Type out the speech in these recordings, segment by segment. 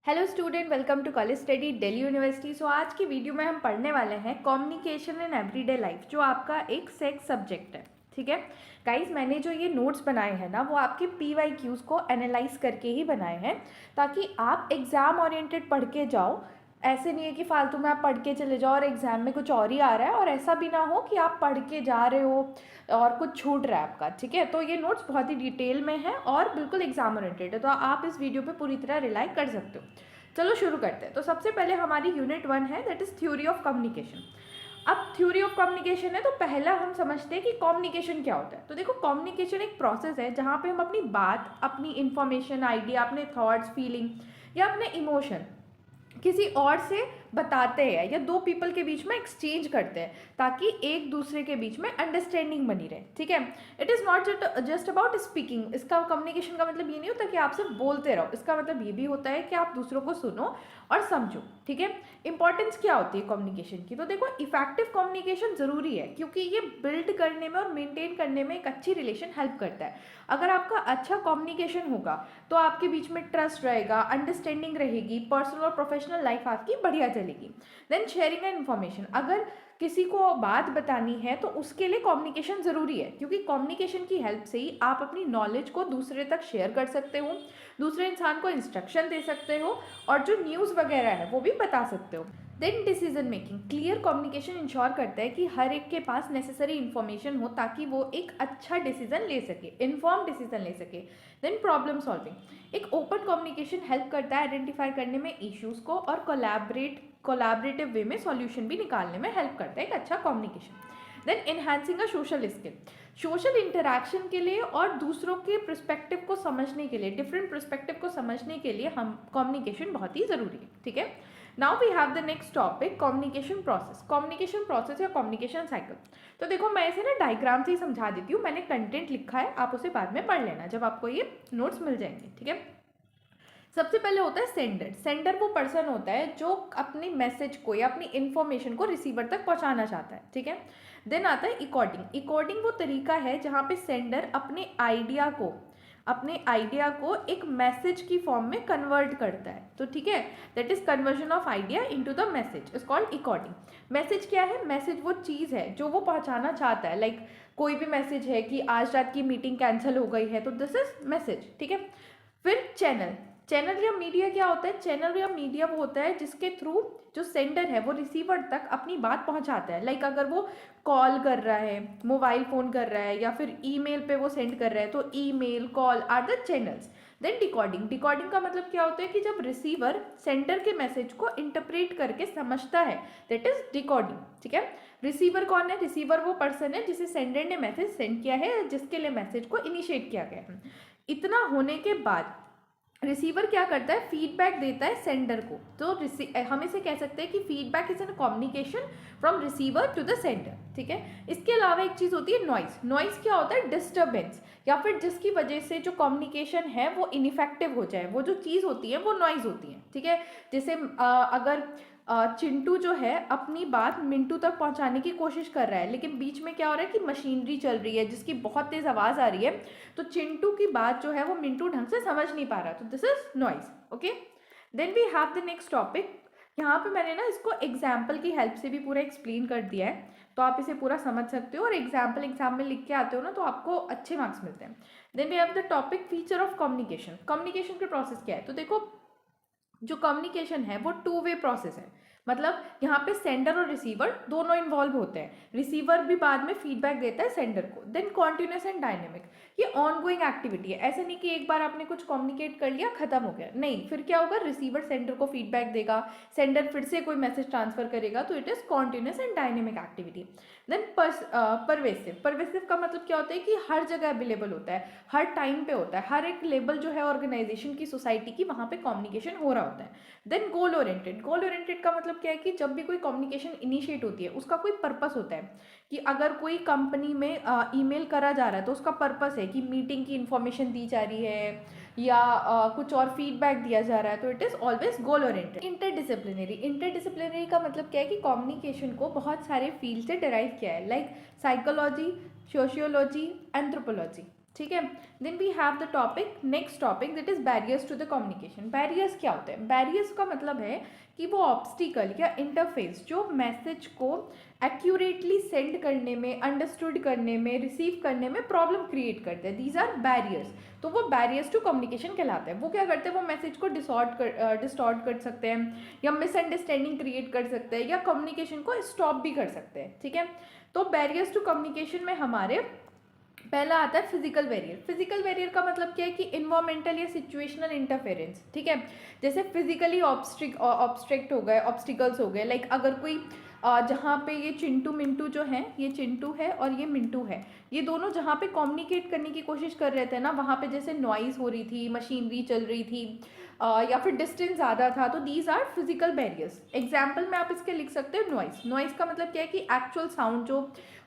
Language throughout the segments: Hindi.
Hello student, welcome to college study Delhi University. So आज की वीडियो में हम पढ़ने वाले हैं कम्युनिकेशन इन एवरीडे लाइफ, जो आपका एक सेक्स सब्जेक्ट है। ठीक है गाइस, मैंने जो ये नोट्स बनाए हैं ना, वो आपके PYQs को एनालाइज करके ही बनाए हैं, ताकि आप एग्ज़ाम ओरिएंटेड पढ़ के जाओ। ऐसे नहीं है कि फालतू में आप पढ़ के चले जाओ और एग्ज़ाम में कुछ और ही आ रहा है, और ऐसा भी ना हो कि आप पढ़ के जा रहे हो और कुछ छूट रहा है आपका। ठीक है, तो ये नोट्स बहुत ही डिटेल में है और बिल्कुल एग्जाम ओरिएंटेड है, तो आप इस वीडियो पे पूरी तरह रिलाई कर सकते हो। चलो शुरू करते हैं। तो सबसे पहले हमारी यूनिट 1 है, that is theory of communication. अब थ्योरी ऑफ कम्युनिकेशन है तो पहला हम समझते हैं कि कम्युनिकेशन क्या होता है। तो देखो, कम्युनिकेशन एक प्रोसेस है जहाँ पे हम अपनी बात, अपनी इंफॉर्मेशन, आइडिया, अपने थॉट्स, फीलिंग या अपने इमोशन किसी और से बताते हैं, या दो पीपल के बीच में एक्सचेंज करते हैं, ताकि एक दूसरे के बीच में अंडरस्टैंडिंग बनी रहे। ठीक है, it is not just about speaking. इसका कम्युनिकेशन का मतलब ये नहीं होता कि आप सिर्फ बोलते रहो, इसका मतलब ये भी होता है कि आप दूसरों को सुनो और समझो। ठीक है, इंपॉर्टेंस क्या होती है कम्युनिकेशन की? तो देखो, इफेक्टिव कम्युनिकेशन ज़रूरी है, क्योंकि ये बिल्ड करने में और मेंटेन करने में एक अच्छी रिलेशन हेल्प करता है। अगर आपका अच्छा कम्युनिकेशन होगा तो आपके बीच में ट्रस्ट रहेगा, अंडरस्टैंडिंग रहेगी, पर्सनल और प्रोफेशनल लाइफ आपकी बढ़िया चलेगी। देन शेयरिंग एंड इन्फॉर्मेशन, अगर किसी को बात बतानी है तो उसके लिए कम्युनिकेशन ज़रूरी है, क्योंकि कम्युनिकेशन की हेल्प से ही आप अपनी नॉलेज को दूसरे तक शेयर कर सकते हो, दूसरे इंसान को इंस्ट्रक्शन दे सकते हो, और जो न्यूज़ वगैरह है वो भी बता सकते हो। Then decision making, clear communication ensure करता है कि हर एक के पास नेसेसरी इन्फॉर्मेशन हो, ताकि वो एक अच्छा डिसीजन ले सके, इन्फॉर्म डिसीजन ले सके। देन प्रॉब्लम सॉल्विंग, एक ओपन कम्युनिकेशन हेल्प करता है आइडेंटिफाई करने में इश्यूज़ को, और कोलैबोरेटिव वे में सॉल्यूशन भी निकालने में हेल्प करता है एक अच्छा communication. Then enhancing a social skill, social interaction के लिए और दूसरों के पर्सपेक्टिव को समझने के लिए, डिफरेंट पर्सपेक्टिव को समझने के लिए हम कम्युनिकेशन बहुत ही ज़रूरी है। ठीक है, now we have the next topic, communication process. Communication process या कम्युनिकेशन साइकिल। तो देखो, मैं इसे ना डायग्राम से ही समझा देती हूँ, मैंने कंटेंट लिखा है, आप उसे बाद में पढ़ लेना जब आपको ये नोट्स मिल जाएंगे। ठीक है, सबसे पहले होता है सेंडर। सेंडर वो पर्सन होता है जो अपनी मैसेज को या अपनी इंफॉर्मेशन को रिसीवर तक पहुंचाना चाहता है। ठीक है, देन आता है इकोडिंग। इकोडिंग वो तरीका है जहां पे सेंडर अपने आइडिया को एक मैसेज की फॉर्म में कन्वर्ट करता है। तो ठीक है, that is conversion of idea into the message is called encoding. Message क्या है? मैसेज वो चीज़ है जो वो पहुंचाना चाहता है। लाइक कोई भी मैसेज है कि आज रात की मीटिंग कैंसिल हो गई है, तो दिस इज मैसेज। ठीक है, फिर चैनल। चैनल या मीडिया क्या होता है? चैनल या मीडिया वो होता है जिसके थ्रू जो सेंडर है वो रिसीवर तक अपनी बात पहुंचाता है। लाइक अगर वो कॉल कर रहा है, मोबाइल फोन कर रहा है, या फिर ईमेल पे वो सेंड कर रहा है, तो email, call are the channels. Then decoding. Decoding का मतलब क्या होता है कि जब रिसीवर सेंडर के मैसेज को इंटरप्रेट करके समझता है, दैट इज डिकोडिंग। ठीक है, रिसीवर कौन है? रिसीवर वो पर्सन है जिसे सेंडर ने मैसेज सेंड किया है, जिसके लिए मैसेज को इनिशिएट किया गया है। इतना होने के बाद रिसीवर क्या करता है? फीडबैक देता है सेंडर को। तो हम इसे कह सकते हैं कि feedback is an communication from receiver to the sender. ठीक है, इसके अलावा एक चीज़ होती है नॉइस। नॉइस क्या होता है? डिस्टर्बेंस, या फिर जिसकी वजह से जो कम्युनिकेशन है वो इनइफेक्टिव हो जाए। वो जो चीज़ होती है वो नॉइज होती है। ठीक है, जैसे अगर चिंटू जो है अपनी बात मिंटू तक पहुंचाने की कोशिश कर रहा है, लेकिन बीच में क्या हो रहा है कि मशीनरी चल रही है जिसकी बहुत तेज आवाज़ आ रही है, तो चिंटू की बात जो है वो मिंटू ढंग से समझ नहीं पा रहा, तो this is noise. Okay, then we have the next topic. यहाँ पे मैंने ना इसको एग्जाम्पल की हेल्प से भी पूरा एक्सप्लेन कर दिया है, तो आप इसे पूरा समझ सकते हो, और एग्जाम में लिख के आते हो ना, तो आपको अच्छे मार्क्स मिलते हैं। Then we have the topic feature of communication. Communication के प्रोसेस क्या है? तो देखो, जो कम्युनिकेशन है वो 2 वे प्रोसेस है। मतलब यहाँ पे सेंडर और रिसीवर दोनों इन्वॉल्व होते हैं। रिसीवर भी बाद में फीडबैक देता है सेंडर को। देन कॉन्टिन्यूस एंड डायनेमिक, ये ऑनगोइंग एक्टिविटी है। ऐसे नहीं कि एक बार आपने कुछ कम्युनिकेट कर लिया, खत्म हो गया, नहीं। फिर क्या होगा? रिसीवर सेंडर को फीडबैक देगा, सेंडर फिर से कोई मैसेज ट्रांसफर करेगा, तो it is continuous and dynamic activity. Then pervasive. Pervasive का मतलब क्या होता है कि हर जगह अवेलेबल होता है, हर टाइम पे होता है, हर एक लेवल जो है ऑर्गेनाइजेशन की, सोसाइटी की, वहाँ पे कम्युनिकेशन हो रहा होता है। Then goal oriented. Goal oriented का मतलब क्या है कि जब भी कोई कम्युनिकेशन इनिशिएट होती है उसका कोई पर्पस होता है। कि अगर कोई कंपनी में ईमेल करा जा रहा है तो उसका पर्पस है कि मीटिंग की इंफॉर्मेशन दी जा रही है, या कुछ और फीडबैक दिया जा रहा है, तो it is always goal oriented. Interdisciplinary. Interdisciplinary का मतलब क्या है कि कम्युनिकेशन को बहुत सारे फील्ड से डिराइव किया है, लाइक साइकोलॉजी, सोशियोलॉजी, एंथ्रोपोलॉजी। ठीक है। Then we have the topic, next topic that is barriers to the communication. Barriers क्या होते हैं? बैरियर्स का मतलब है कि वो ऑब्स्टिकल या इंटरफेस जो मैसेज को एक्यूरेटली सेंड करने में, अंडरस्टूड करने में, रिसीव करने में प्रॉब्लम क्रिएट करते हैं, दीज आर बैरियर्स। तो वो बैरियर्स टू कम्युनिकेशन कहलाते हैं। वो क्या करते हैं? वो मैसेज को डिस्टॉर्ट कर सकते हैं, या मिसअंडरस्टैंडिंग क्रिएट कर सकते हैं, या कम्युनिकेशन को स्टॉप भी कर सकते हैं, ठीक है। तो बैरियर्स टू कम्युनिकेशन में हमारे पहला आता है फिजिकल बैरियर। फिजिकल बैरियर का मतलब क्या है कि इन्वायरमेंटल या सिचुएशनल इंटरफेरेंस, ठीक है। जैसे फिजिकली ऑब्स्ट्रक्ट हो गए, ऑब्स्टिकल्स हो गए, लाइक अगर कोई जहाँ पे ये चिंटू मिंटू जो हैं, ये चिंटू है और ये मिंटू है, ये दोनों जहाँ पे कम्युनिकेट करने की कोशिश कर रहे थे ना, वहाँ पे जैसे नॉइज़ हो रही थी, मशीनरी चल रही थी, या फिर डिस्टेंस ज़्यादा था, तो these are physical barriers. Example में आप इसके लिख सकते हो नॉइज़। नॉइज़ का मतलब क्या है कि एक्चुअल साउंड जो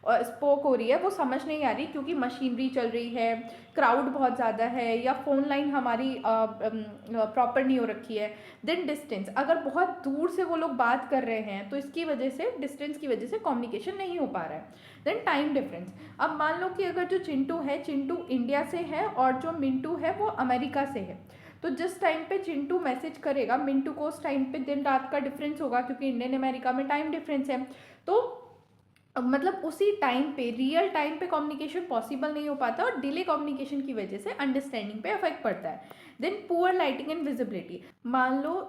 स्पोक हो रही है वो समझ नहीं आ रही, क्योंकि मशीनरी चल रही है, क्राउड बहुत ज़्यादा है, या फ़ोन लाइन हमारी प्रॉपर नहीं हो रखी है। देन डिस्टेंस, अगर बहुत दूर से वो लोग बात कर रहे हैं तो इसकी वजह से, डिस्टेंस की वजह से कम्युनिकेशन नहीं हो पा रहा है। देन टाइम डिफरेंस, अब मान लो कि अगर जो चिंटू है, चिंटू इंडिया से है और जो मिंटू है वो अमेरिका से है, तो जिस टाइम पे चिंटू मैसेज करेगा मिंटू को, उस टाइम पे दिन रात का डिफरेंस होगा, क्योंकि इंडियन अमेरिका में टाइम डिफरेंस है। तो मतलब उसी टाइम पे, रियल टाइम पे कम्युनिकेशन पॉसिबल नहीं हो पाता, और डिले कम्युनिकेशन की वजह से अंडरस्टैंडिंग पे इफेक्ट पड़ता है। Then poor lighting and visibility, मान लो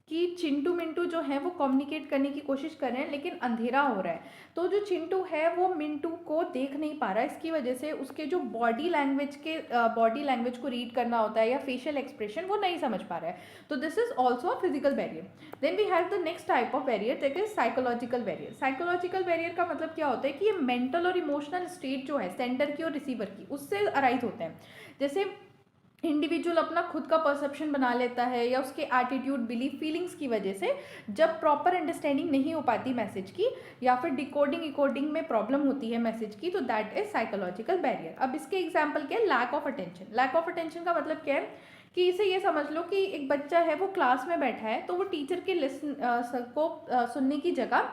कि चिंटू मिंटू जो है वो कम्युनिकेट करने की कोशिश कर रहे हैं लेकिन अंधेरा हो रहा है, तो जो चिंटू है वो मिंटू को देख नहीं पा रहा है, इसकी वजह से उसके जो बॉडी लैंग्वेज को रीड करना होता है या फेशियल एक्सप्रेशन, वो नहीं समझ पा रहा है। तो this is also a physical barrier. Then we have the next type of barrier that is psychological barrier. Psychological barrier का मतलब क्या होता है कि ये मेंटल और इमोशनल स्टेट जो है सेंडर की और रिसीवर की, उससे अराइज होते हैं। जैसे इंडिविजुअल अपना खुद का परसेप्शन बना लेता है, या उसके एटीट्यूड, बिलीफ, फीलिंग्स की वजह से जब प्रॉपर अंडरस्टैंडिंग नहीं हो पाती मैसेज की, या फिर डिकोडिंग में प्रॉब्लम होती है मैसेज की, तो दैट इज साइकोलॉजिकल बैरियर। अब इसके एग्जाम्पल क्या है? Lack of attention. Lack of attention का मतलब क्या है कि इसे ये समझ लो कि एक बच्चा है, वो क्लास में बैठा है, तो वो टीचर के सुनने की जगह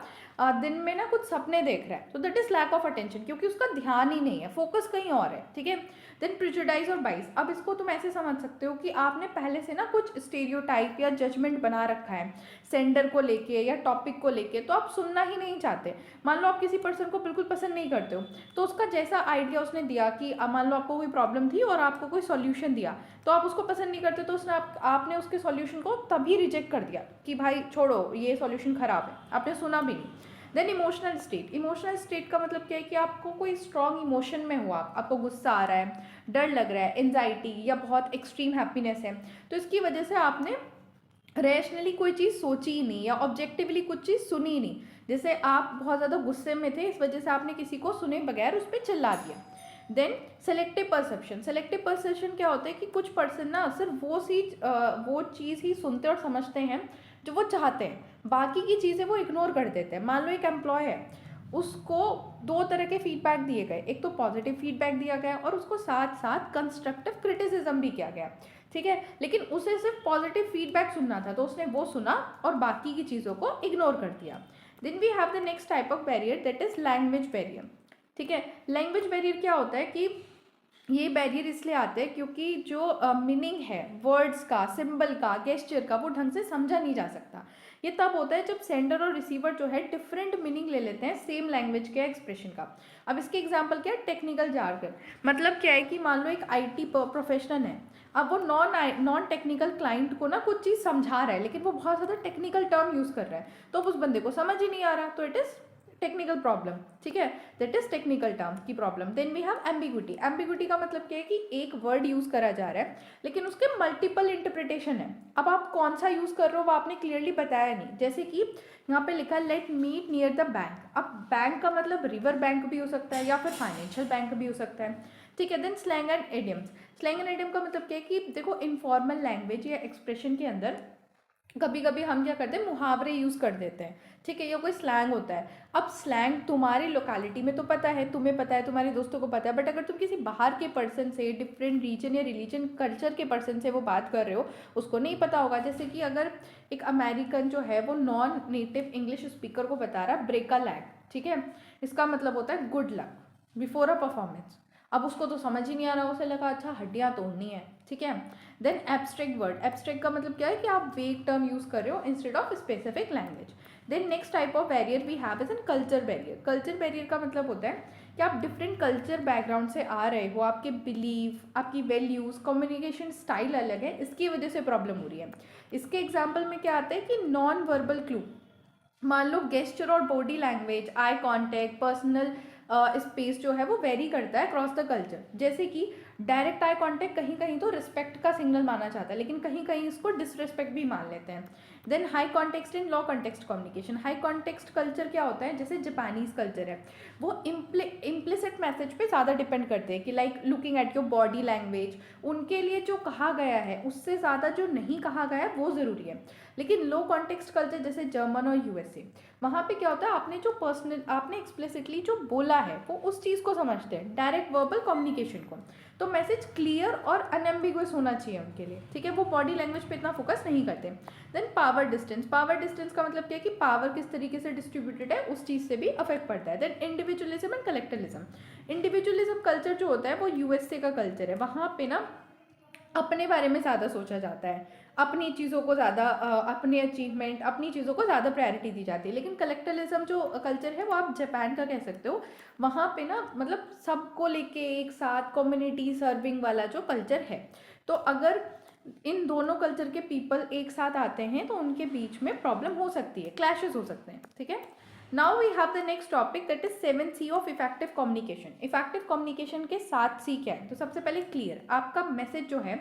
दिन में ना कुछ सपने देख रहा है, तो that is lack of attention, क्योंकि उसका ध्यान ही नहीं है, फोकस कहीं और है, ठीक है। देन प्रिजुडाइज और बाइस, अब इसको तुम ऐसे समझ सकते हो कि आपने पहले से ना कुछ स्टेरियोटाइप या जजमेंट बना रखा है सेंडर को लेके या टॉपिक को लेके, तो आप सुनना ही नहीं चाहते। मान लो आप किसी पर्सन को बिल्कुल पसंद नहीं करते हो, तो उसका जैसा आइडिया उसने दिया कि मान लो आपको कोई प्रॉब्लम थी और आपको कोई सॉल्यूशन दिया, तो आप उसको पसंद नहीं करते, तो उसने आपने उसके सॉल्यूशन को तभी रिजेक्ट कर दिया कि भाई छोड़ो, ये सॉल्यूशन खराब है, आपने सुना भी नहीं। Then emotional state. Emotional state का मतलब क्या है कि आपको कोई स्ट्रॉन्ग इमोशन में हुआ, आपको गुस्सा आ रहा है, डर लग रहा है, एंजाइटी, या बहुत एक्सट्रीम हैप्पीनेस है, तो इसकी वजह से आपने रैशनली कोई चीज़ सोची ही नहीं, या ऑब्जेक्टिवली कुछ चीज़ सुनी ही नहीं। जैसे आप बहुत ज़्यादा गुस्से में थे, इस वजह से आपने किसी को सुने बगैर उस पर चिल्ला दिया। Then selective perception. Selective perception क्या होता है कि कुछ पर्सन ना सिर्फ वो चीज़ ही सुनते और समझते हैं जो वो चाहते हैं, बाकी की चीज़ें वो इग्नोर कर देते हैं। मान लो एक एम्प्लॉय है, उसको दो तरह के फीडबैक दिए गए, एक तो पॉजिटिव फीडबैक दिया गया और उसको साथ साथ कंस्ट्रक्टिव क्रिटिसिज्म भी किया गया, ठीक है, लेकिन उसे सिर्फ पॉजिटिव फीडबैक सुनना था, तो उसने वो सुना और बाकी की चीज़ों को इग्नोर कर दिया। Then we have the next type of barrier that is language barrier, ठीक है। लैंग्वेज बैरियर क्या होता है कि ये बैरियर इसलिए आते हैं क्योंकि जो मीनिंग है वर्ड्स का, सिंबल का, गेस्चर का, वो ढंग से समझा नहीं जा सकता। ये तब होता है जब सेंडर और रिसीवर जो है डिफरेंट मीनिंग ले लेते हैं सेम लैंग्वेज के एक्सप्रेशन का। अब इसके एग्जांपल क्या है? Technical jargon. मतलब क्या है कि मान लो एक आईटी प्रोफेशनल है, अब वो नॉन टेक्निकल क्लाइंट को ना कुछ चीज़ समझा रहा है, लेकिन वो बहुत ज़्यादा टेक्निकल टर्म यूज़ कर रहा है, तो उस बंदे को समझ ही नहीं आ रहा, तो इट इज़ टेक्निकल प्रॉब्लम, ठीक है, दैट इज टेक्निकल टर्म की problem. Then we have ambiguity. Ambiguity का मतलब क्या है कि एक वर्ड यूज करा जा रहा है लेकिन उसके मल्टीपल इंटरप्रिटेशन है, अब आप कौन सा यूज कर रहे हो वो आपने क्लियरली बताया नहीं। जैसे कि यहाँ पे लिखा है let meet near the bank, अब बैंक का मतलब रिवर बैंक भी हो सकता है या फिर फाइनेंशियल बैंक भी हो सकता है, ठीक है। Then slang and idioms. Slang and idiom का मतलब क्या है कि देखो इनफॉर्मल लैंग्वेज या एक्सप्रेशन के अंदर कभी कभी हम क्या करते हैं, मुहावरे यूज़ कर देते हैं, ठीक है, या कोई स्लैंग होता है। अब स्लैंग तुम्हारी लोकेलिटी में तो पता है, तुम्हें पता है, तुम्हारे दोस्तों को पता है, बट अगर तुम किसी बाहर के पर्सन से, डिफरेंट रीजन या रिलीजन कल्चर के पर्सन से वो बात कर रहे हो, उसको नहीं पता होगा। जैसे कि अगर एक अमेरिकन जो है वो नॉन नेटिव इंग्लिश स्पीकर को बता रहा है ब्रेक अ लैग, ठीक है, इसका मतलब होता है good luck before a performance. अब उसको तो समझ ही नहीं आ रहा, उसे लगा अच्छा हड्डियाँ तोड़नी है, ठीक है। देन एब्स्ट्रैक्ट वर्ड, एब्स्ट्रैक्ट का मतलब क्या है कि आप वेग टर्म यूज़ कर रहे हो instead of specific language. Then next type of barrier we have is an culture barrier. Culture barrier का मतलब होता है कि आप डिफरेंट कल्चर बैकग्राउंड से आ रहे हो, आपके बिलीव, आपकी वैल्यूज़, कम्युनिकेशन स्टाइल अलग है, इसकी वजह से प्रॉब्लम हो रही है। इसके एग्जाम्पल में क्या आता है कि नॉन वर्बल क्लू, मान लो गेस्चर और body language, eye contact, personal space जो है वो वेरी करता है अक्रॉस द कल्चर। जैसे कि डायरेक्ट आई कांटेक्ट कहीं कहीं तो रिस्पेक्ट का सिग्नल माना जाता है, लेकिन कहीं कहीं इसको डिसरिस्पेक्ट भी मान लेते हैं। Then high context in low context communication. High context culture क्या होता है, जैसे जापानीज कल्चर है, वो इम्प्लिसिट मैसेज पे ज़्यादा डिपेंड करते हैं कि like looking at your body language, उनके लिए जो कहा गया है उससे ज़्यादा जो नहीं कहा गया है वो ज़रूरी है। लेकिन लो कॉन्टेक्स्ट कल्चर जैसे जर्मन और यूएसए, वहाँ पे क्या होता है, आपने एक्सप्लिसिटली जो बोला है वो उस चीज़ को समझते हैं, डायरेक्ट वर्बल कम्युनिकेशन को। तो मैसेज क्लियर और अनएम्बिगुअस होना चाहिए उनके लिए, ठीक है, वो बॉडी लैंग्वेज पे इतना फोकस नहीं करते। Then power distance, power distance का मतलब क्या है कि पावर किस तरीके से डिस्ट्रीब्यूटेड है उस चीज़ से भी अफेक्ट पड़ता है। Then individualism and collectivism. Individualism culture जो होता है वो यूएसए का कल्चर है, वहाँ पे ना अपने बारे में ज़्यादा सोचा जाता है, अपनी चीज़ों को ज़्यादा अपने अचीवमेंट, अपनी चीज़ों को ज़्यादा प्रायोरिटी दी जाती है। लेकिन कलेक्टिविज्म जो कल्चर है वो आप जापान का कह सकते हो, वहाँ पे ना मतलब सबको लेके एक साथ कम्युनिटी सर्विंग वाला जो कल्चर है। तो अगर इन दोनों कल्चर के पीपल एक साथ आते हैं तो उनके बीच में प्रॉब्लम हो सकती है, क्लैशेस हो सकते हैं, ठीक है। Now we have the next topic that is 7C of effective communication. Effective communication के 7C क्या है, तो सबसे पहले क्लियर, आपका मैसेज जो है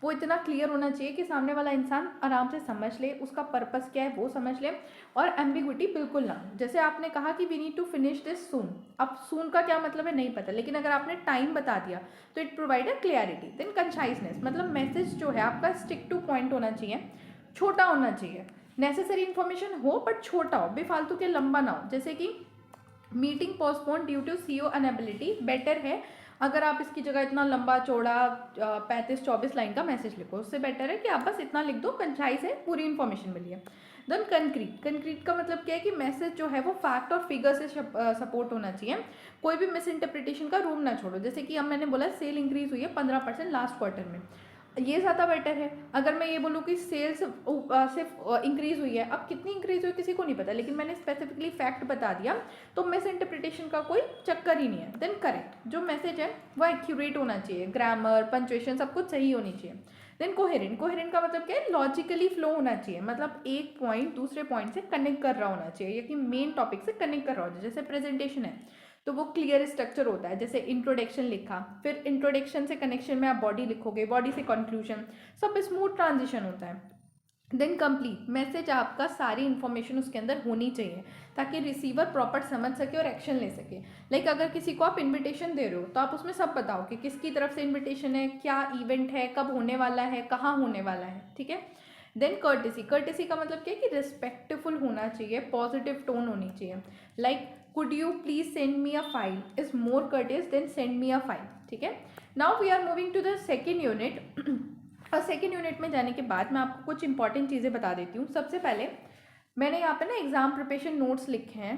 वो इतना क्लियर होना चाहिए कि सामने वाला इंसान आराम से समझ ले, उसका पर्पस क्या है वो समझ ले, और एम्बिग्विटी बिल्कुल ना। जैसे आपने कहा कि we need to finish this soon, अब सून का क्या मतलब है नहीं पता, लेकिन अगर आपने टाइम बता दिया तो it provide a clarity. Then conciseness, मतलब मैसेज जो है आपका स्टिक टू पॉइंट होना चाहिए, छोटा होना चाहिए, नेसेसरी इन्फॉर्मेशन हो बट छोटा हो, बेफालतू के लंबा ना हो। जैसे कि meeting postpone due to CEO inability, better है अगर आप इसकी जगह इतना लंबा चौड़ा 35-24 लाइन का मैसेज लिखो, उससे बेटर है कि आप बस इतना लिख दो, कंसाइज है, पूरी इन्फॉर्मेशन मिली है। देन कंक्रीट, कंक्रीट का मतलब क्या है कि मैसेज जो है वो फैक्ट और फिगर से सपोर्ट होना चाहिए, कोई भी मिस इंटरप्रिटेशन का रूम ना छोड़ो। जैसे कि अब मैंने बोला सेल इंक्रीज हुई है 15% लास्ट क्वार्टर में, ये ज़्यादा बेटर है। अगर मैं ये बोलूँ कि सेल्स सिर्फ इंक्रीज़ हुई है, अब कितनी इंक्रीज़ हुई किसी को नहीं पता, लेकिन मैंने स्पेसिफिकली फैक्ट बता दिया तो मिस इंटरप्रिटेशन का कोई चक्कर ही नहीं है। देन करेक्ट, जो मैसेज है वो एक्यूरेट होना चाहिए, ग्रामर, पंक्चुएशन सब कुछ सही होनी चाहिए। देन कोहेरेंट, कोहेरेंट का मतलब क्या है, लॉजिकली फ्लो होना चाहिए, मतलब एक पॉइंट दूसरे पॉइंट से कनेक्ट कर रहा होना चाहिए, या कि मेन टॉपिक से कनेक्ट कर रहा होना चाहिए। जैसे प्रेजेंटेशन है तो वो क्लियर स्ट्रक्चर होता है, जैसे इंट्रोडक्शन लिखा, फिर इंट्रोडक्शन से कनेक्शन में आप बॉडी लिखोगे, बॉडी से कंक्लूजन, सब स्मूथ ट्रांजिशन होता है। देन कंप्लीट, मैसेज आपका सारी इन्फॉर्मेशन उसके अंदर होनी चाहिए ताकि रिसीवर प्रॉपर समझ सके और एक्शन ले सके। लाइक अगर किसी को आप इन्विटेशन दे रहे हो तो आप उसमें सब बताओ कि किसकी तरफ से इन्विटेशन है, क्या इवेंट है, कब होने वाला है, कहाँ होने वाला है, ठीक है। देन कर्टेसी, कर्टेसी का मतलब क्या है कि रिस्पेक्टफुल होना चाहिए, पॉजिटिव टोन होनी चाहिए, like could you please send me a file is more courteous than send me a file, ठीक है। Now we are moving to the second unit. और सेकेंड यूनिट में जाने के बाद मैं आपको कुछ इंपॉर्टेंट चीज़ें बता देती हूँ। सबसे पहले मैंने यहाँ पे ना एग्जाम प्रिपरेशन नोट्स लिखे हैं,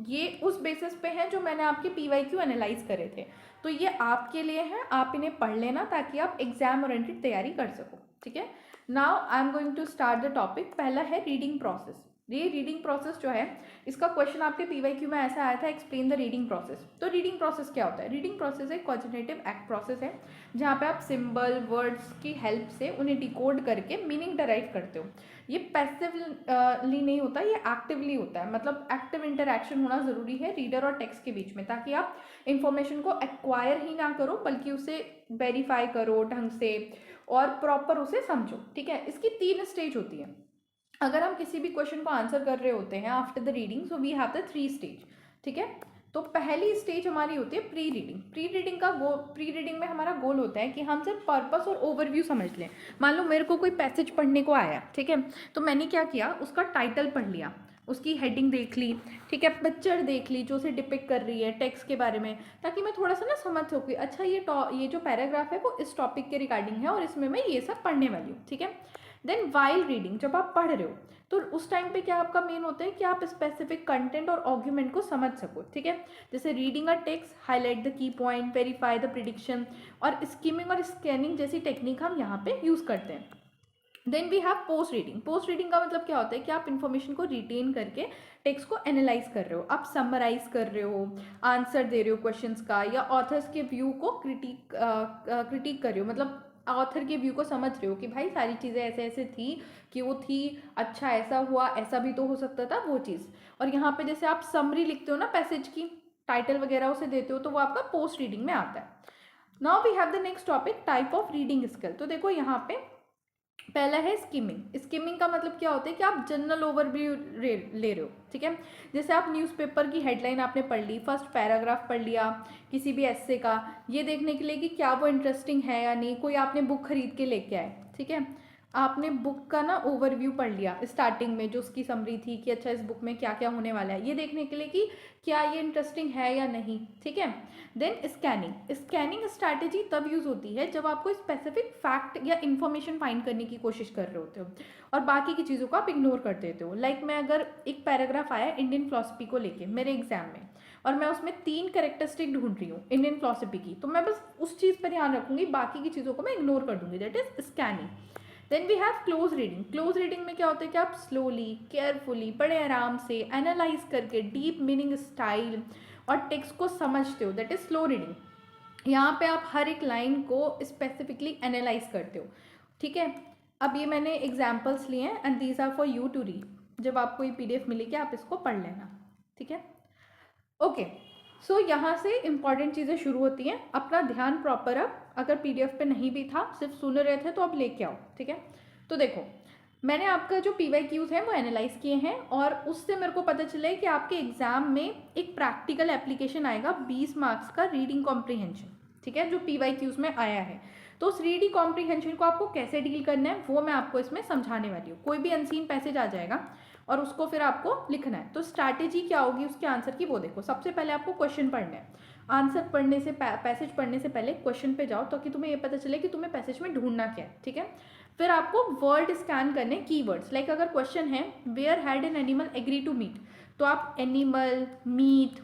ये उस बेसिस पे हैं जो मैंने आपके PYQ एनालाइज करे थे, तो ये आपके लिए हैं, आप इन्हें पढ़ लेना ताकि आप एग्जाम ओरिएंटेड तैयारी कर सको, ठीक है। Now I am going to start the topic. पहला है रीडिंग प्रोसेस। ये रीडिंग प्रोसेस जो है, इसका क्वेश्चन आपके PYQ में ऐसा आया था, एक्सप्लेन द रीडिंग प्रोसेस। तो रीडिंग प्रोसेस क्या होता है, रीडिंग प्रोसेस एक कॉग्निटिव एक्ट प्रोसेस है जहाँ पे आप सिंबल वर्ड्स की हेल्प से उन्हें डिकोड करके मीनिंग डराइव करते हो। ये पैसिवली नहीं होता, ये एक्टिवली होता है, मतलब एक्टिव इंटरैक्शन होना ज़रूरी है रीडर और टेक्स्ट के बीच में, ताकि आप इंफॉर्मेशन को एक्वायर ही ना करो बल्कि उसे वेरीफाई करो ढंग से और प्रॉपर उसे समझो, ठीक है। इसकी 3 स्टेज होती है। अगर हम किसी भी क्वेश्चन को आंसर कर रहे होते हैं after the reading, so we have the 3 stage, ठीक है। तो पहली स्टेज हमारी होती है प्री रीडिंग। प्री रीडिंग में हमारा गोल होता है कि हम सिर्फ पर्पस और ओवरव्यू समझ लें। मान लो मेरे को कोई पैसेज पढ़ने को आया, ठीक है, तो मैंने क्या किया, उसका टाइटल पढ़ लिया, उसकी हेडिंग देख ली, ठीक है, पिक्चर देख ली जो उसे डिपिक्ट कर रही है टेक्स्ट के बारे में, ताकि मैं थोड़ा सा ना समझ सकूँ, अच्छा ये जो पैराग्राफ है वो इस टॉपिक के रिगार्डिंग है और इसमें मैं ये सब पढ़ने वाली हूँ, ठीक है। देन वाइल रीडिंग, जब आप पढ़ रहे हो तो उस टाइम पे क्या आपका मेन होता है कि आप स्पेसिफिक कंटेंट और आर्ग्यूमेंट को समझ सको, ठीक है। जैसे reading a text, highlight the key point, verify the prediction, और स्कीमिंग और स्कैनिंग जैसी टेक्निक हम यहाँ पे यूज़ करते हैं। Then we have post reading. Post reading का मतलब क्या होता है कि आप इन्फॉर्मेशन को रिटेन करके टेक्स्ट को एनालाइज कर रहे हो, आप समराइज कर रहे हो, आंसर दे रहे हो क्वेश्चंस का, या ऑथर्स के व्यू को क्रिटिक कर रहे हो, मतलब ऑथर के व्यू को समझ रहे हो कि भाई सारी चीज़ें ऐसे ऐसे थी कि वो थी, अच्छा ऐसा हुआ, ऐसा भी तो हो सकता था, वो चीज़। और यहाँ पे जैसे आप समरी लिखते हो ना पैसेज की, टाइटल वगैरह उसे देते हो, तो वो आपका पोस्ट रीडिंग में आता है। Now we have the next topic, type of reading skill. तो देखो यहाँ पे पहला है स्किमिंग। स्किमिंग का मतलब क्या होता है कि आप जनरल ओवरव्यू ले रहे हो, ठीक है। जैसे आप न्यूज़पेपर की हेडलाइन आपने पढ़ ली, फर्स्ट पैराग्राफ पढ़ लिया किसी भी एस्से का, ये देखने के लिए कि क्या वो इंटरेस्टिंग है या नहीं। कोई आपने बुक खरीद के लेके आए, ठीक है, आपने बुक का ना ओवरव्यू पढ़ लिया स्टार्टिंग में, जो उसकी समरी थी कि अच्छा इस बुक में क्या क्या होने वाला है, ये देखने के लिए कि क्या ये इंटरेस्टिंग है या नहीं, ठीक है। Then scanning. स्कैनिंग स्ट्रैटेजी तब यूज़ होती है जब आपको स्पेसिफिक फैक्ट या इन्फॉर्मेशन फाइंड करने की कोशिश कर रहे होते हो और बाकी की चीज़ों को आप इग्नोर कर देते हो। लाइक मैं अगर एक पैराग्राफ आया इंडियन फिलॉसफी को लेके मेरे एग्जाम में, और मैं उसमें 3 कैरेक्टरिस्टिक ढूंढ रही हूँ इंडियन फिलॉसफी की, तो मैं बस उस चीज़ पर ध्यान रखूंगी, बाकी की चीज़ों को मैं इग्नोर कर दूंगी। That is scanning. Then we have close reading. Close reading में क्या होता है कि आप स्लोली, केयरफुली, बड़े आराम से एनालाइज करके डीप मीनिंग, स्टाइल और टेक्स्ट को समझते हो। That is slow reading. यहाँ पे आप हर एक लाइन को स्पेसिफिकली एनालाइज करते हो, ठीक है। अब ये मैंने एग्जाम्पल्स लिए हैं and these are for you to read. जब आपको ये PDF मिलेगी आप इसको पढ़ लेना, ठीक है। ओके, सो यहाँ से इंपॉर्टेंट चीज़ें शुरू होती हैं। अपना ध्यान प्रॉपर, अब अगर PDF पे नहीं भी था, सिर्फ सुन रहे थे, तो अब लेके आओ, ठीक है। तो देखो मैंने आपका जो PYQs हैं वो एनालाइज किए हैं, और उससे मेरे को पता चला है कि आपके एग्जाम में एक प्रैक्टिकल एप्लीकेशन आएगा 20 मार्क्स का, रीडिंग कॉम्प्रीहेंशन, ठीक है, जो PYQs में आया है। तो उस रीडिंग कॉम्प्रीहेंशन को आपको कैसे डील करना है वो मैं आपको इसमें समझाने वाली हूँ। कोई भी अनसीन पैसेज आ जाएगा और उसको फिर आपको लिखना है, तो स्ट्रैटेजी क्या होगी उसके आंसर की वो देखो। सबसे पहले आपको क्वेश्चन पढ़ना है। आंसर पढ़ने से पैसेज पढ़ने से पहले क्वेश्चन पे जाओ, ताकि तुम्हें ये पता चले कि तुम्हें पैसेज में ढूंढना क्या है, ठीक है। फिर आपको वर्ड स्कैन करने, कीवर्ड्स। लाइक अगर क्वेश्चन है where had an animal agree to meet, तो आप एनिमल, मीट,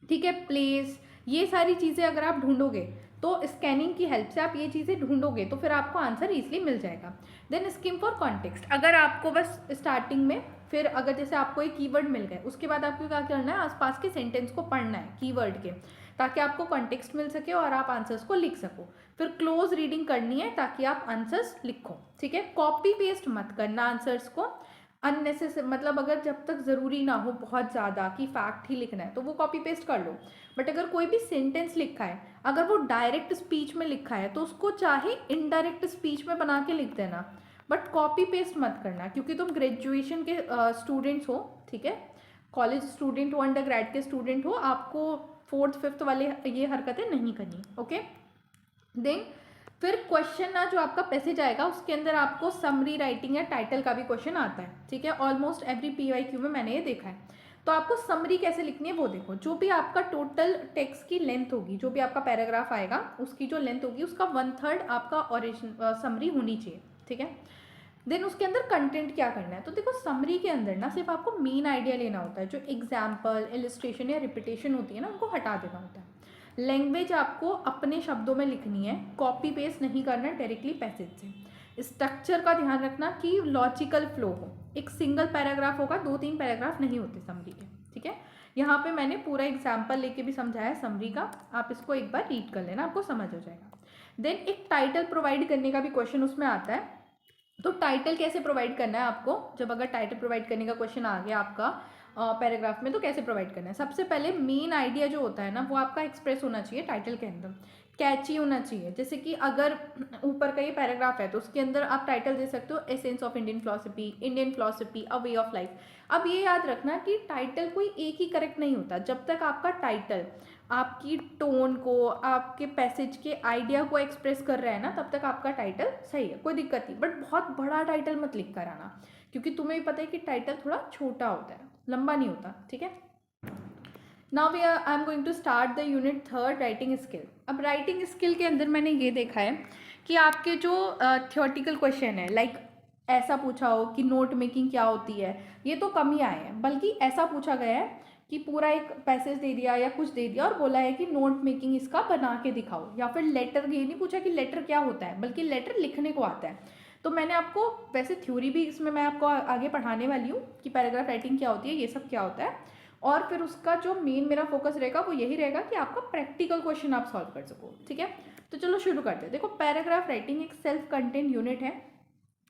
ठीक है, प्लेस, ये सारी चीज़ें अगर आप ढूंढोगे तो स्कैनिंग की हेल्प से आप ये चीज़ें ढूंढोगे तो फिर आपको आंसर ईजिली मिल जाएगा। Then skim for context. अगर आपको बस स्टार्टिंग में, फिर अगर जैसे आपको एक कीवर्ड मिल गए, उसके बाद आपको क्या करना है, आसपास के सेंटेंस को पढ़ना है कीवर्ड के, ताकि आपको कॉन्टेक्स्ट मिल सके और आप आंसर्स को लिख सको। फिर क्लोज रीडिंग करनी है ताकि आप आंसर्स लिखो, ठीक है। कॉपी पेस्ट मत करना आंसर्स को अननेसेसरी, मतलब अगर जब तक ज़रूरी ना हो बहुत ज़्यादा कि फैक्ट ही लिखना है तो वो कॉपी पेस्ट कर लो। बट अगर कोई भी सेंटेंस लिखा है, अगर वो डायरेक्ट स्पीच में लिखा है तो उसको चाहे इनडायरेक्ट स्पीच में बना के लिख देना, बट कॉपी पेस्ट मत करना, क्योंकि तुम ग्रेजुएशन के स्टूडेंट्स हो, ठीक है, कॉलेज स्टूडेंट हो, अंडर ग्रेड के स्टूडेंट हो, आपको 4th 5th वाले ये हरकतें नहीं करनी, ओके। देन फिर क्वेश्चन ना जो आपका पैसेज आएगा उसके अंदर आपको समरी राइटिंग या टाइटल का भी क्वेश्चन आता है, ठीक है। ऑलमोस्ट एवरी PYQ में मैंने ये देखा है। तो आपको समरी कैसे लिखनी है वो देखो। जो भी आपका टोटल टेक्स्ट की लेंथ होगी, जो भी आपका पैराग्राफ आएगा उसकी जो लेंथ होगी उसका 1/3 आपका ओरिजिनल समरी होनी चाहिए, ठीक है। देन उसके अंदर कंटेंट क्या करना है, तो देखो समरी के अंदर ना सिर्फ आपको मेन आइडिया लेना होता है, जो एग्जाम्पल, इलिस्ट्रेशन या रिपीटेशन होती है ना उनको हटा देना होता है। लैंग्वेज आपको अपने शब्दों में लिखनी है, कॉपी पेस्ट नहीं करना डायरेक्टली पैसेज से। स्ट्रक्चर का ध्यान रखना कि लॉजिकल फ्लो हो, एक सिंगल पैराग्राफ होगा, 2-3 पैराग्राफ नहीं होते समरी के, ठीक है। यहाँ पे मैंने पूरा एग्जाम्पल लेके भी समझाया समरी का, आप इसको एक बार रीड कर लेना, आपको समझ हो जाएगा। देन एक टाइटल प्रोवाइड करने का भी क्वेश्चन उसमें आता है। तो टाइटल कैसे प्रोवाइड करना है आपको, जब अगर टाइटल प्रोवाइड करने का क्वेश्चन आ गया आपका पैराग्राफ में, तो कैसे प्रोवाइड करना है। सबसे पहले मेन आइडिया जो होता है ना वो आपका एक्सप्रेस होना चाहिए टाइटल के अंदर, कैची होना चाहिए। जैसे कि अगर ऊपर का ये पैराग्राफ है तो उसके अंदर आप टाइटल दे सकते हो essence of Indian philosophy, a way of life. अब ये याद रखना कि टाइटल कोई एक ही करेक्ट नहीं होता। जब तक आपका टाइटल आपकी टोन को, आपके पैसेज के आइडिया को एक्सप्रेस कर रहा है ना, तब तक आपका टाइटल सही है, कोई दिक्कत नहीं। बट बहुत बड़ा टाइटल मत लिख कर आना, क्योंकि तुम्हें भी पता है कि टाइटल थोड़ा छोटा होता है, लंबा नहीं होता, ठीक है। Now I am going to start the unit 3 writing skill. अब राइटिंग स्किल के अंदर मैंने ये देखा है कि आपके जो थियोरटिकल क्वेश्चन है, लाइक ऐसा पूछा हो कि नोट मेकिंग क्या होती है, ये तो कम ही आए हैं। बल्कि ऐसा पूछा गया है कि पूरा एक पैसेज दे दिया या कुछ दे दिया और बोला है कि नोट मेकिंग इसका बना के दिखाओ, या फिर लेटर, ये नहीं पूछा कि लेटर क्या होता है, बल्कि लेटर लिखने को आता है। तो मैंने आपको वैसे थ्योरी भी इसमें मैं आपको आगे पढ़ाने वाली हूँ कि पैराग्राफ राइटिंग क्या होती है, ये सब क्या होता है। और फिर उसका जो मेन मेरा फोकस रहेगा वो यही रहेगा कि आपका प्रैक्टिकल क्वेश्चन आप सॉल्व कर सको। ठीक है, तो चलो शुरू करते हैं। देखो, पैराग्राफ राइटिंग एक सेल्फ कंटेंट यूनिट है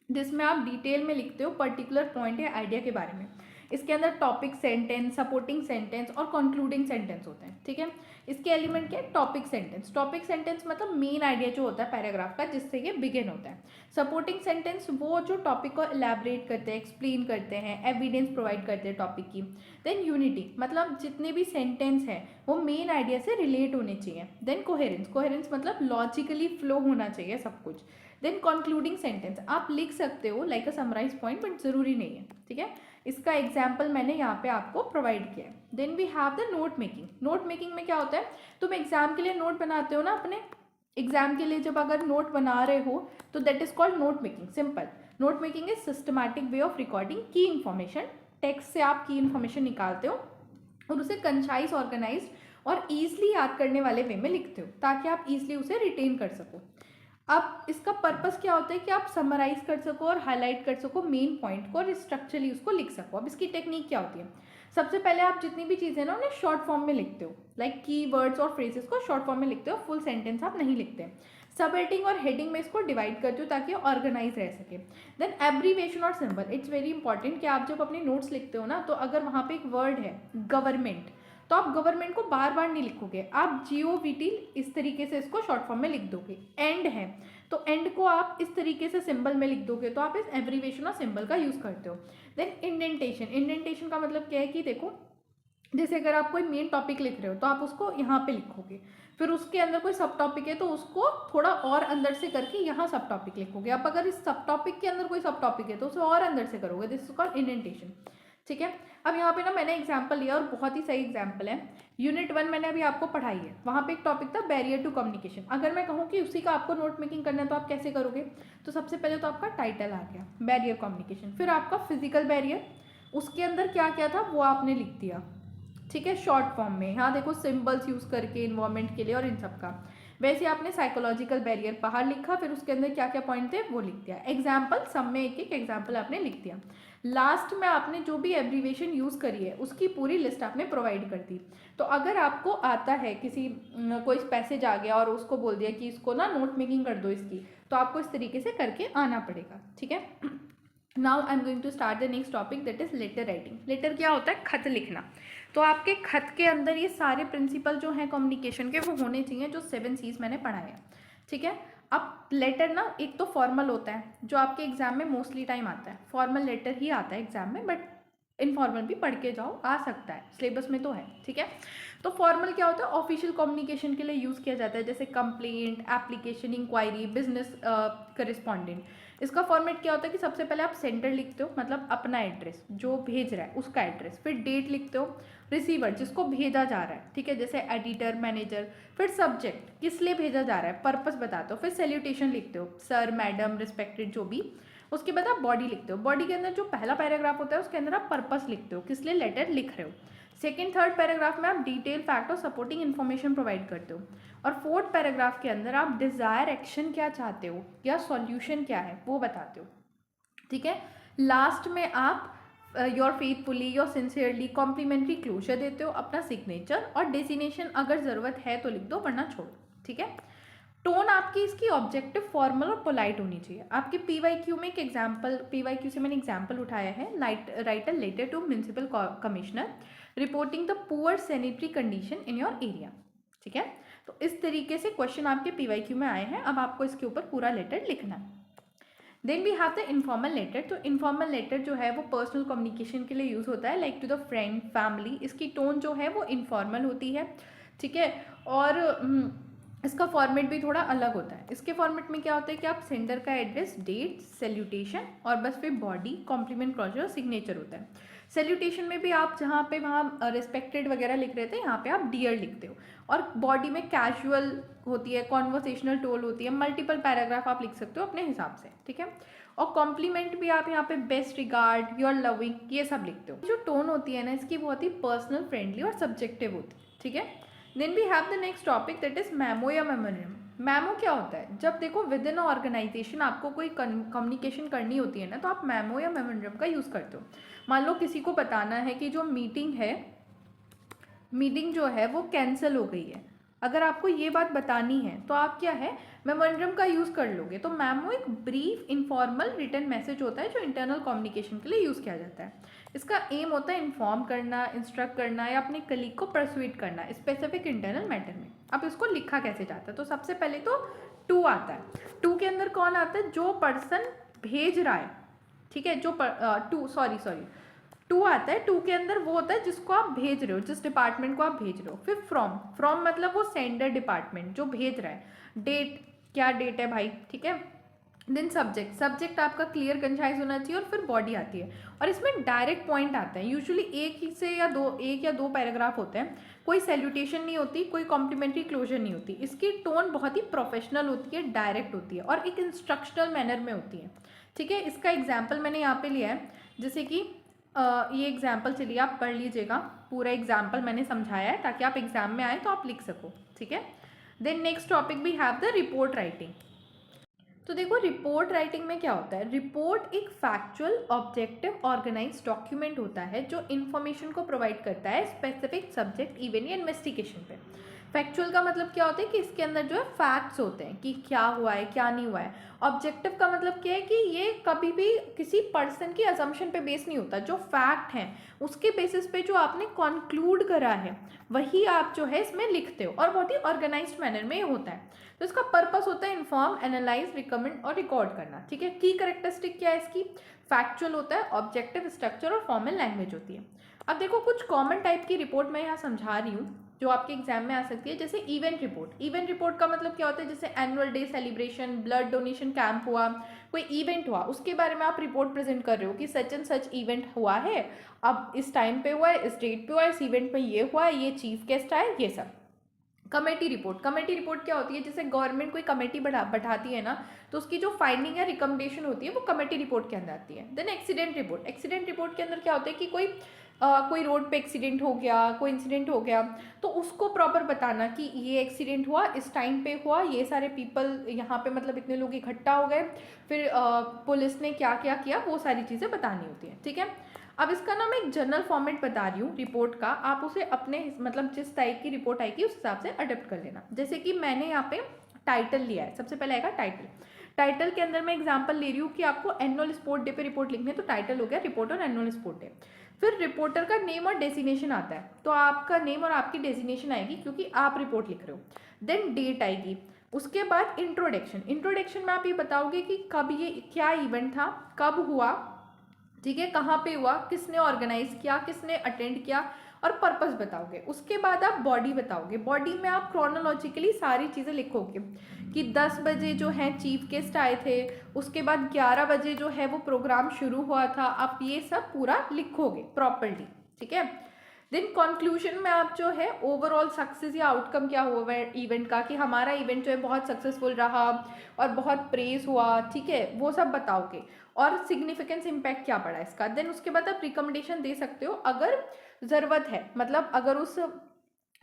जिसमें आप डिटेल में लिखते हो पर्टिकुलर पॉइंट या आइडिया के बारे में। इसके अंदर टॉपिक सेंटेंस, सपोर्टिंग सेंटेंस और कंक्लूडिंग सेंटेंस होते हैं। ठीक है, इसके एलिमेंट क्या है? Topic sentence. टॉपिक सेंटेंस मतलब मेन आइडिया जो होता है पैराग्राफ का, जिससे ये बिगिन होता है। सपोर्टिंग सेंटेंस वो जो टॉपिक को इलैबोरेट करते हैं, एक्सप्लेन करते हैं, एविडेंस प्रोवाइड करते हैं टॉपिक की। देन यूनिटी, मतलब जितने भी सेंटेंस हैं वो मेन आइडिया से रिलेट होने चाहिए। देन कोहेरेंस, कोहेरेंस मतलब लॉजिकली फ्लो होना चाहिए सब कुछ। देन कंक्लूडिंग सेंटेंस, आप लिख सकते हो like a summarise point, but जरूरी नहीं है। ठीक है, इसका एग्जाम्पल मैंने यहाँ पे आपको प्रोवाइड किया है। Then we have the note making. Note making में क्या होता है, तुम एग्जाम के लिए नोट बनाते हो ना, अपने एग्जाम के लिए जब अगर नोट बना रहे हो तो that is called note making. Simple, note making is systematic way of recording की इन्फॉर्मेशन। टेक्स्ट से आप की इन्फॉर्मेशन निकालते हो और उसे कंसाइज, ऑर्गेनाइज और ईजिली याद करने वाले वे में लिखते हो ताकि आप इजिली उसे रिटेन कर सको। अब इसका पर्पस क्या होता है कि आप समराइज कर सको और हाईलाइट कर सको मेन पॉइंट को और स्ट्रक्चरली उसको लिख सको। अब इसकी टेक्निक क्या होती है? सबसे पहले आप जितनी भी चीज़ें ना उन्हें शॉर्ट फॉर्म में लिखते हो, लाइक की वर्ड्स और फ्रेजेस को शॉर्ट फॉर्म में लिखते हो, फुल सेंटेंस आप नहीं लिखते। सब हेडिंग और हेडिंग में इसको डिवाइड करते हो ताकि ऑर्गेनाइज रह सके। देन एब्रीवेशन और सिंबल, इट्स वेरी इंपॉर्टेंट कि आप जब अपने नोट्स लिखते हो ना, तो अगर वहाँ पे एक वर्ड है गवर्नमेंट, तो आप गवर्नमेंट को बार बार नहीं लिखोगे, आप GOVT इस तरीके से इसको शॉर्ट फॉर्म में लिख दोगे। एंड है तो एंड को आप इस तरीके से सिंबल में लिख दोगे, तो आप इस एब्रीवेशन और सिंबल का यूज़ करते हो। देन इंडेंटेशन, इंडेंटेशन का मतलब क्या है कि देखो, जैसे अगर आप कोई मेन टॉपिक लिख रहे हो तो आप उसको यहाँ पे लिखोगे, फिर उसके अंदर कोई सब टॉपिक है तो उसको थोड़ा और अंदर से करके यहाँ सब टॉपिक लिखोगे। अब अगर इस सब टॉपिक के अंदर कोई सब टॉपिक है तो उसे और अंदर से करोगे, दिस इज कॉल्ड इंडेंटेशन। ठीक है, अब यहाँ पे ना मैंने एग्जाम्पल लिया और बहुत ही सही एग्जाम्पल है। यूनिट 1 मैंने अभी आपको पढ़ाई है, वहाँ पे एक टॉपिक था बैरियर टू कम्युनिकेशन। अगर मैं कहूँ कि उसी का आपको नोट मेकिंग करना है तो आप कैसे करोगे? तो सबसे पहले तो आपका टाइटल आ गया बैरियर कम्युनिकेशन, फिर आपका फिजिकल बैरियर, उसके अंदर क्या क्या था वो आपने लिख दिया। ठीक है, शॉर्ट फॉर्म में। हाँ देखो, सिंबल्स यूज़ करके इन्वायरमेंट के लिए और इन सब का। वैसे आपने साइकोलॉजिकल बैरियर बाहर लिखा, फिर उसके अंदर क्या क्या पॉइंट थे वो लिख दिया। एग्जाम्पल, सब में एक एक एग्जाम्पल आपने लिख दिया। लास्ट में आपने जो भी एब्रीवेशन यूज़ करी है उसकी पूरी लिस्ट आपने प्रोवाइड कर दी। तो अगर आपको आता है किसी कोई पैसेज आ गया और उसको बोल दिया कि इसको ना नोट मेकिंग कर दो इसकी, तो आपको इस तरीके से करके आना पड़ेगा। ठीक है, now I am going to start the next topic, that is letter writing. Letter क्या होता है? खत लिखना। तो आपके खत के अंदर ये सारे प्रिंसिपल जो हैं कम्युनिकेशन के वो होने चाहिए, जो 7 C's मैंने पढ़ाए हैं। ठीक है, अब लेटर ना एक तो फॉर्मल होता है जो आपके एग्जाम में मोस्टली टाइम आता है, फॉर्मल लेटर ही आता है एग्जाम में, बट इनफॉर्मल भी पढ़ के जाओ, आ सकता है, सिलेबस में तो है। ठीक है, तो फॉर्मल क्या होता है? ऑफिशियल कम्युनिकेशन के लिए यूज़ किया जाता है, जैसे कंप्लेंट, एप्लीकेशन, इंक्वायरी, बिजनेस करिस्पॉन्डेंट। इसका फॉर्मेट क्या होता है कि सबसे पहले आप सेंडर लिखते हो, मतलब अपना एड्रेस, जो भेज रहा है उसका एड्रेस, फिर डेट लिखते हो, रिसीवर जिसको भेजा जा रहा है, ठीक है, जैसे एडिटर, मैनेजर, फिर सब्जेक्ट किस लिए भेजा जा रहा है, पर्पस बताते हो, फिर सैल्यूटेशन लिखते हो, सर, मैडम, रिस्पेक्टेड, जो भी। उसके बाद आप बॉडी लिखते हो, बॉडी के अंदर जो पहला पैराग्राफ होता है उसके अंदर आप पर्पस लिखते हो, किस लिए लेटर लिख रहे हो। सेकेंड, थर्ड पैराग्राफ में आप डिटेल, फैक्ट और सपोर्टिंग इन्फॉर्मेशन प्रोवाइड करते हो, और फोर्थ पैराग्राफ के अंदर आप डिज़ायर एक्शन क्या चाहते हो या सॉल्यूशन क्या है वो बताते हो। ठीक है, लास्ट में आप your faithfully, your sincerely, complimentary closure देते हो, अपना सिग्नेचर और डेजिनेशन अगर ज़रूरत है तो लिख दो, वरना छोड़ो। ठीक है, टोन आपकी इसकी ऑब्जेक्टिव, फॉर्मल और पोलाइट होनी चाहिए। आपके PYQ में एक एग्जाम्पल, PYQ से मैंने एग्जाम्पल उठाया है, write a letter to municipal commissioner reporting the poor sanitary condition in your area. ठीक है, तो इस तरीके से क्वेश्चन आपके PYQ में आए हैं। अब आपको इसके ऊपर पूरा लेटर लिखना है। Then we have the informal letter. तो इनफॉर्मल लेटर जो है वो पर्सनल कम्युनिकेशन के लिए यूज़ होता है, like to the friend, family. इसकी टोन जो है वो इनफॉर्मल होती है। ठीक है, और इसका फॉर्मेट भी थोड़ा अलग होता है। इसके फॉर्मेट में क्या होता है कि आप सेंडर का एड्रेस, डेट, सैल्यूटेशन और बस फिर बॉडी, कॉम्प्लीमेंट, क्लॉजर और सिग्नेचर होता है। सैल्यूटेशन में भी आप जहाँ पे वहाँ रिस्पेक्टेड वगैरह लिख रहे थे, यहाँ पे आप डियर लिखते हो। और बॉडी में कैजुअल होती है, कॉन्वर्सेशनल टोल होती है, मल्टीपल पैराग्राफ आप लिख सकते हो अपने हिसाब से, ठीक है। और कॉम्प्लीमेंट भी आप यहाँ पे बेस्ट रिगार्ड, योर लविंग, ये सब लिखते हो। जो टोन होती है ना इसकी, बहुत ही पर्सनल, फ्रेंडली और सब्जेक्टिव होती है, ठीक है। Then we have the next topic that is memo या मेमोरेंडम। मैमो क्या होता है? जब देखो विद इन ऑर्गेनाइजेशन आपको कोई कम्युनिकेशन करनी होती है ना, तो आप मैमो या मेमोरेंडम का यूज़ करते हो। मान लो किसी को बताना है कि जो मीटिंग जो है वो कैंसिल हो गई है, अगर आपको ये बात बतानी है तो आप क्या है, मेमोरेंडम का यूज़ कर लोगे। तो मैमो एक ब्रीफ इनफॉर्मल रिटन मैसेज होता है जो इंटरनल कम्युनिकेशन के लिए यूज़ किया जाता है। इसका एम होता है इन्फॉर्म करना, इंस्ट्रक्ट करना या अपने कलीग को परसुएट करना स्पेसिफिक इंटरनल मैटर में। अब इसको लिखा कैसे जाता है? तो सबसे पहले तो टू आता है। टू के अंदर कौन आता है? जो पर्सन भेज रहा है, ठीक है। जो टू आता है। टू के अंदर वो होता है जिसको आप भेज रहे हो, जिस डिपार्टमेंट को आप भेज रहे हो। फिर फ्रॉम मतलब वो सेंडर डिपार्टमेंट जो भेज रहा है। डेट, क्या डेट है भाई, ठीक है। देन सब्जेक्ट आपका क्लियर कंसाइज होना चाहिए। और फिर बॉडी आती है और इसमें डायरेक्ट पॉइंट आते हैं। यूजुअली एक या दो पैराग्राफ होते हैं। कोई सैल्यूटेशन नहीं होती, कोई कॉम्प्लीमेंट्री क्लोजर नहीं होती। इसकी टोन बहुत ही प्रोफेशनल होती है, डायरेक्ट होती है और एक इंस्ट्रक्शनल मैनर में होती है, ठीक है। इसका एग्जाम्पल मैंने यहाँ पे लिया है, जैसे कि ये एग्जाम्पल चलिए आप पढ़ लीजिएगा। पूरा एग्जाम्पल मैंने समझाया है ताकि आप एग्जाम में आए तो आप लिख सको, ठीक है। Then next topic we have the report writing. तो देखो रिपोर्ट राइटिंग में क्या होता है? रिपोर्ट एक फैक्चुअल, ऑब्जेक्टिव, ऑर्गेनाइज डॉक्यूमेंट होता है जो इन्फॉर्मेशन को प्रोवाइड करता है स्पेसिफिक सब्जेक्ट, इवेंट या इन्वेस्टिगेशन पे। फैक्चुअल का मतलब क्या होता है कि इसके अंदर जो है फैक्ट्स होते हैं कि क्या हुआ है क्या नहीं हुआ है। ऑब्जेक्टिव का मतलब क्या है कि ये कभी भी किसी पर्सन की असम्पशन पे बेस नहीं होता। जो फैक्ट है उसके बेसिस पे जो आपने कंक्लूड करा है वही आप जो है इसमें लिखते हो और बहुत ही ऑर्गेनाइज्ड मैनर में ये होता है। तो इसका पर्पस होता है इन्फॉर्म, एनालाइज, रिकमेंड और रिकॉर्ड करना, ठीक है। की कैरेक्टरिस्टिक क्या है इसकी? फैक्चुअल होता है, ऑब्जेक्टिव, स्ट्रक्चर और फॉर्मल लैंग्वेज होती है। अब देखो कुछ कॉमन टाइप की रिपोर्ट मैं यहाँ समझा रही हूँ जो आपके एग्जाम में आ सकती है। जैसे इवेंट रिपोर्ट। इवेंट रिपोर्ट का मतलब क्या होता है? जैसे annual day celebration, blood donation camp हुआ, कोई इवेंट हुआ, उसके बारे में आप रिपोर्ट प्रेजेंट कर रहे हो कि सच एंड सच इवेंट हुआ है, अब इस टाइम पे हुआ है, इस डेट पे हुआ है, इस इवेंट में ये हुआ है, ये चीफ गेस्ट आए, ये सब। कमेटी रिपोर्ट क्या होती है? जैसे गवर्नमेंट कोई कमेटी बैठाती है ना, तो उसकी जो फाइंडिंग या रिकमेंडेशन होती है वो कमेटी रिपोर्ट के अंदर आती है। देन एक्सीडेंट रिपोर्ट के अंदर क्या होता है कि कोई रोड पे एक्सीडेंट हो गया, कोई इंसिडेंट हो गया, तो उसको प्रॉपर बताना कि ये एक्सीडेंट हुआ, इस टाइम पे हुआ, ये सारे पीपल यहाँ पे मतलब इतने लोग इकट्ठा हो गए, फिर पुलिस ने क्या क्या किया, वो सारी चीज़ें बतानी होती हैं, ठीक है। अब इसका ना मैं एक जनरल फॉर्मेट बता रही हूँ रिपोर्ट का, आप उसे अपने मतलब जिस टाइप की रिपोर्ट आएगी उस हिसाब से अडेप्ट कर लेना। जैसे कि मैंने यहाँ पे टाइटल लिया है, सबसे पहले आएगा टाइटल के अंदर मैं एग्जांपल ले रही हूँ कि आपको एनुअल स्पोर्ट डे पे रिपोर्ट लिखनी है, तो टाइटल हो गया report on annual sport day. फिर रिपोर्टर का नेम और डेजिग्नेशन आता है, तो आपका नेम और आपकी डेजिग्नेशन आएगी क्योंकि आप रिपोर्ट लिख रहे हो। देन डेट आएगी। उसके बाद इंट्रोडक्शन में आप ये बताओगे कि कब ये क्या इवेंट था, कब हुआ, ठीक है, कहाँ पे हुआ, किसने ऑर्गेनाइज किया, किसने अटेंड किया, और पर्पस बताओगे। उसके बाद आप बॉडी बताओगे। बॉडी में आप क्रोनोलॉजिकली सारी चीज़ें लिखोगे कि 10 बजे जो है चीफ गेस्ट आए थे, उसके बाद 11 बजे जो है वो प्रोग्राम शुरू हुआ था, आप ये सब पूरा लिखोगे प्रॉपरली, ठीक है। देन कंक्लूजन में आप जो है ओवरऑल सक्सेस या आउटकम क्या हुआ है इवेंट का, कि हमारा इवेंट जो है बहुत सक्सेसफुल रहा और बहुत प्रेज हुआ, ठीक है, वो सब बताओगे। और सिग्निफिकेंस इम्पैक्ट क्या पड़ा इसका। देन उसके बाद आप रिकमेंडेशन दे सकते हो अगर ज़रूरत है, मतलब अगर उस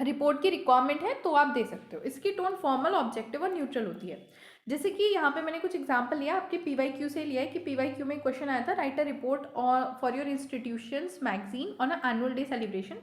रिपोर्ट की रिक्वायरमेंट है तो आप दे सकते हो। इसकी टोन फॉर्मल, ऑब्जेक्टिव और न्यूट्रल होती है। जैसे कि यहाँ पे मैंने कुछ एग्जांपल लिया, आपके PYQ से लिया है कि PYQ में क्वेश्चन आया था, write a report for your institutions magazine on a annual day celebration.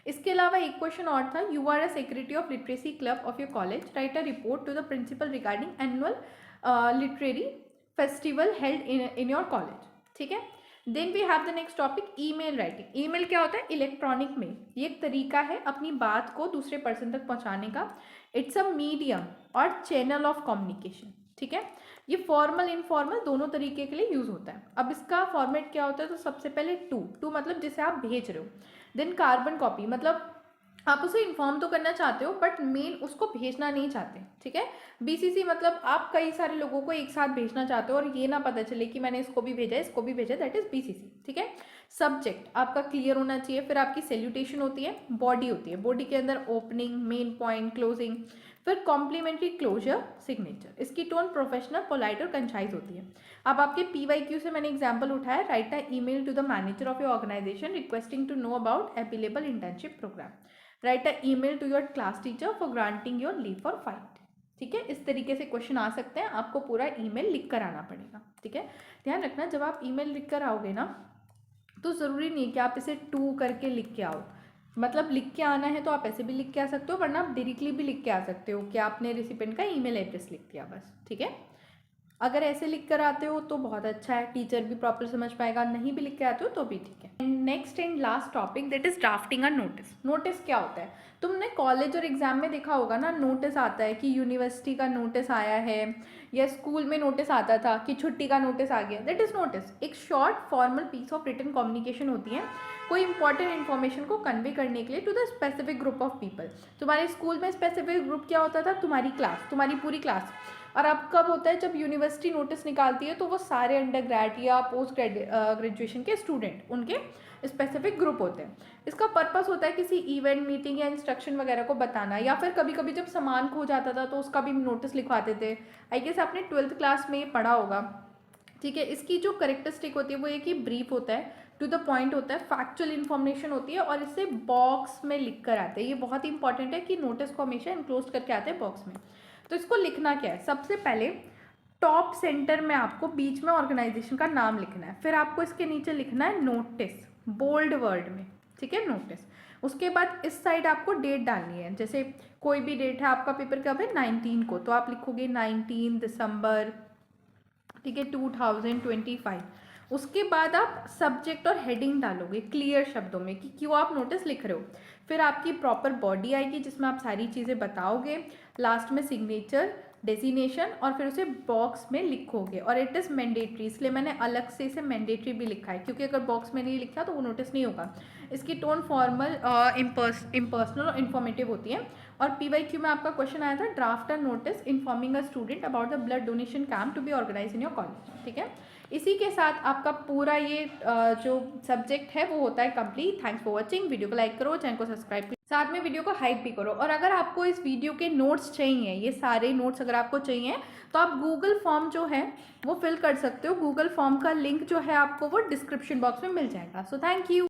इसके अलावा एक क्वेश्चन और था, you are a secretary of literacy club of your college, write a report to the principal regarding annual literary festival held in your college, ठीक है। Then we have the next topic email writing. Email क्या होता है? Electronic mail. ये एक तरीका है अपनी बात को दूसरे पर्सन तक पहुंचाने का। इट्स अ मीडियम और चैनल ऑफ कम्युनिकेशन, ठीक है। ये फॉर्मल इनफॉर्मल दोनों तरीके के लिए यूज होता है। अब इसका फॉर्मेट क्या होता है? तो सबसे पहले टू मतलब जिसे आप भेज रहे हो। देन कार्बन कॉपी, मतलब आप उसे इन्फॉर्म तो करना चाहते हो बट मेन उसको भेजना नहीं चाहते, ठीक है। बीसीसी मतलब आप कई सारे लोगों को एक साथ भेजना चाहते हो और ये ना पता चले कि मैंने इसको भी भेजा इसको भी भेजा, दैट इज बीसीसी, ठीक है। सब्जेक्ट आपका क्लियर होना चाहिए। फिर आपकी सैल्यूटेशन होती है, बॉडी होती है, बॉडी के अंदर ओपनिंग, मेन पॉइंट, क्लोजिंग, फिर कॉम्प्लीमेंट्री, क्लोजर, सिग्नेचर। इसकी टोन प्रोफेशनल, पोलाइट और कंसाइज होती है। अब आपके PYQ से मैंने एग्जाम्पल उठाया, write a email to the manager of your organisation requesting to know about available internship programme, write a email to your class teacher for granting your leave for fight, ठीक है। इस तरीके से क्वेश्चन आ सकते हैं, आपको पूरा ईमेल लिख कर आना पड़ेगा, ठीक है। ध्यान रखना जब आप ईमेल लिख कर आओगे ना तो ज़रूरी नहीं है कि आप इसे टू करके लिख के आओ, मतलब लिख के आना है तो आप ऐसे भी लिख के आ सकते हो, वरना आप डायरेक्टली भी लिख के आ सकते हो कि आपने रेसिपेंट का ईमेल एड्रेस लिख दिया बस, ठीक है। अगर ऐसे लिख कर आते हो तो बहुत अच्छा है, टीचर भी प्रॉपर समझ पाएगा, नहीं भी लिख के आते हो तो भी ठीक है। Next and last topic that is drafting a notice. Notice क्या होता है, तुमने कॉलेज और एग्जाम में देखा होगा ना, नोटिस आता है कि यूनिवर्सिटी का नोटिस आया है, या स्कूल में नोटिस आता था कि छुट्टी का नोटिस आ गया, दैट इज नोटिस। एक short formal piece of written communication होती है कोई इंपॉर्टेंट इन्फॉर्मेशन को कन्वे करने के लिए to the specific group of people. तुम्हारे स्कूल में स्पेसिफिक ग्रुप क्या होता था, तुम्हारी क्लास, तुम्हारी पूरी क्लास। और अब कब होता है, जब यूनिवर्सिटी नोटिस निकालती है तो वो सारे अंडर ग्रेड या पोस्ट ग्रेजुएशन के स्टूडेंट, उनके स्पेसिफिक ग्रुप होते हैं। इसका पर्पस होता है किसी इवेंट, मीटिंग या इंस्ट्रक्शन वगैरह को बताना, या फिर कभी कभी जब सामान खो जाता था तो उसका भी नोटिस लिखवाते थे। आई गेस आपने 12th क्लास में ये पढ़ा होगा, ठीक है। इसकी जो करेक्टरिस्टिक होती है वो एक ही ब्रीफ होता है, टू द पॉइंट होता है, फैक्चुअल इन्फॉर्मेशन होती है, और इसे बॉक्स में लिख कर आते हैं। ये बहुत ही इंपॉर्टेंट है कि नोटिस को हमेशा इनक्लोज करके आते हैं बॉक्स में। तो इसको लिखना क्या है, सबसे पहले टॉप सेंटर में आपको बीच में ऑर्गेनाइजेशन का नाम लिखना है, फिर आपको इसके नीचे लिखना है नोटिस, बोल्ड वर्ड में, ठीक है, नोटिस। उसके बाद इस साइड आपको डेट डालनी है, जैसे कोई भी डेट है, आपका पेपर कब है 19 को, तो आप लिखोगे 19 दिसंबर, ठीक है, 2025। उसके बाद आप सब्जेक्ट और हेडिंग डालोगे क्लियर शब्दों में कि क्यों आप नोटिस लिख रहे हो। फिर आपकी प्रॉपर बॉडी आएगी जिसमें आप सारी चीज़ें बताओगे, लास्ट में सिग्नेचर, डेजिनेशन, और फिर उसे बॉक्स में लिखोगे। और इट इज़ मैंडेटरी, इसलिए मैंने अलग से इसे मैंडेटरी भी लिखा है, क्योंकि अगर बॉक्स में नहीं लिखा तो वो नोटिस नहीं होगा। इसकी टोन फॉर्मल, इम्पर्सनल और इन्फॉर्मेटिव होती है। और PYQ में आपका क्वेश्चन आया था, draft a notice informing a student about the blood donation camp to be organise in your college, ठीक है। इसी के साथ आपका पूरा ये जो सब्जेक्ट है वो होता है complete. Thanks for watching, video को लाइक करो, चैनल को सब्सक्राइब करो, साथ में वीडियो को हाइप भी करो। और अगर आपको इस वीडियो के नोट्स चाहिए, ये सारे नोट्स अगर आपको चाहिए तो आप गूगल फॉर्म जो है वो फिल कर सकते हो। गूगल फॉर्म का लिंक जो है आपको वो डिस्क्रिप्शन बॉक्स में मिल जाएगा। So thank you.